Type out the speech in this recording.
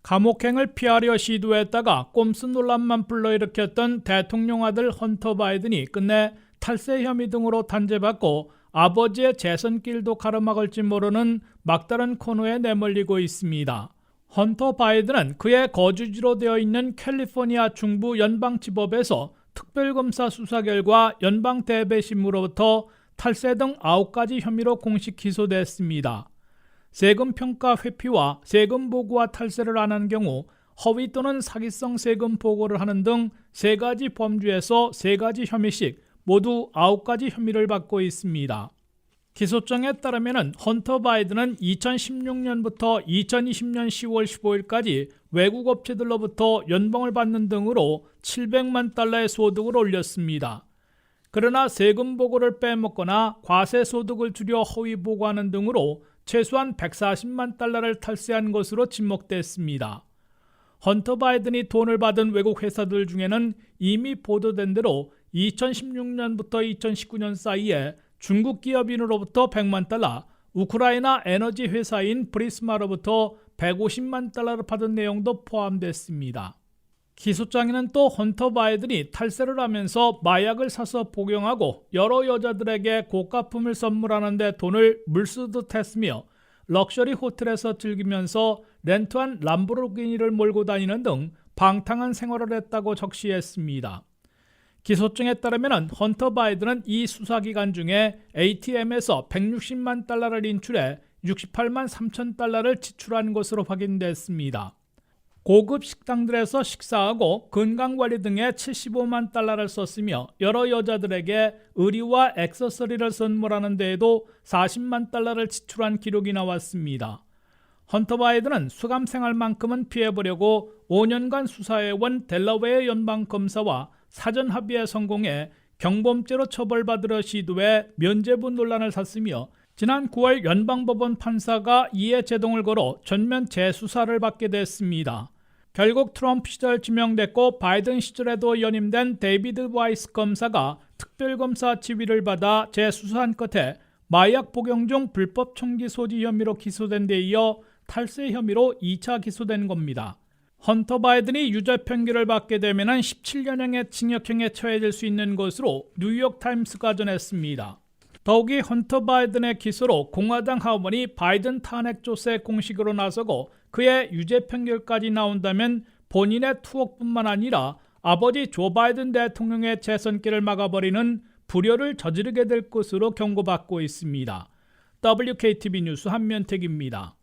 감옥행을 피하려 시도했다가 꼼수 논란만 불러일으켰던 대통령 아들 헌터 바이든이 끝내 탈세 혐의 등으로 단죄받고 아버지의 재선길도 가로막을지 모르는 막다른 코너에 내몰리고 있습니다. 헌터 바이든은 그의 거주지로 되어 있는 캘리포니아 중부 연방지법에서 특별검사 수사 결과 연방 대배심으로부터 탈세 등 9가지 혐의로 공식 기소됐습니다. 세금 평가 회피와 세금 보고와 탈세를 안 한 경우 허위 또는 사기성 세금 보고를 하는 등 3가지 범죄에서 3가지 혐의씩 모두 9가지 혐의를 받고 있습니다. 기소장에 따르면 헌터 바이든은 2016년부터 2020년 10월 15일까지 외국 업체들로부터 연봉을 받는 등으로 700만 달러의 소득을 올렸습니다. 그러나 세금 보고를 빼먹거나 과세 소득을 줄여 허위 보고하는 등으로 최소한 140만 달러를 탈세한 것으로 지목됐습니다. 헌터 바이든이 돈을 받은 외국 회사들 중에는 이미 보도된 대로 2016년부터 2019년 사이에 중국 기업인으로부터 100만 달러, 우크라이나 에너지 회사인 브리스마로부터 150만 달러를 받은 내용도 포함됐습니다. 기소장에는 또 헌터 바이든이 탈세를 하면서 마약을 사서 복용하고 여러 여자들에게 고가품을 선물하는 데 돈을 물쓰듯 했으며 럭셔리 호텔에서 즐기면서 렌트한 람보르기니를 몰고 다니는 등 방탕한 생활을 했다고 적시했습니다. 기소장에 따르면 헌터 바이든은 이 수사기간 중에 ATM에서 160만 달러를 인출해 68만 3천 달러를 지출한 것으로 확인됐습니다. 고급 식당들에서 식사하고 건강관리 등에 75만 달러를 썼으며 여러 여자들에게 의류와 액세서리를 선물하는 데에도 40만 달러를 지출한 기록이 나왔습니다. 헌터 바이든은 수감 생활만큼은 피해보려고 5년간 수사해온 델러웨어 연방검사와 사전 합의에 성공해 경범죄로 처벌받으려 시도해 면죄부 논란을 샀으며 지난 9월 연방법원 판사가 이에 제동을 걸어 전면 재수사를 받게 됐습니다. 결국 트럼프 시절 지명됐고 바이든 시절에도 연임된 데이비드 와이스 검사가 특별검사 지위를 받아 재수사한 끝에 마약 복용 중 불법 총기 소지 혐의로 기소된 데 이어 탈세 혐의로 2차 기소된 겁니다. 헌터 바이든이 유죄 판결을 받게 되면 17년형의 징역형에 처해질 수 있는 것으로 뉴욕타임스가 전했습니다. 더욱이 헌터 바이든의 기소로 공화당 하원이 바이든 탄핵 조사에 공식으로 나서고 그의 유죄 판결까지 나온다면 본인의 투옥뿐만 아니라 아버지 조 바이든 대통령의 재선길을 막아버리는 불효를 저지르게 될 것으로 경고받고 있습니다. WKTV 뉴스 한면택입니다.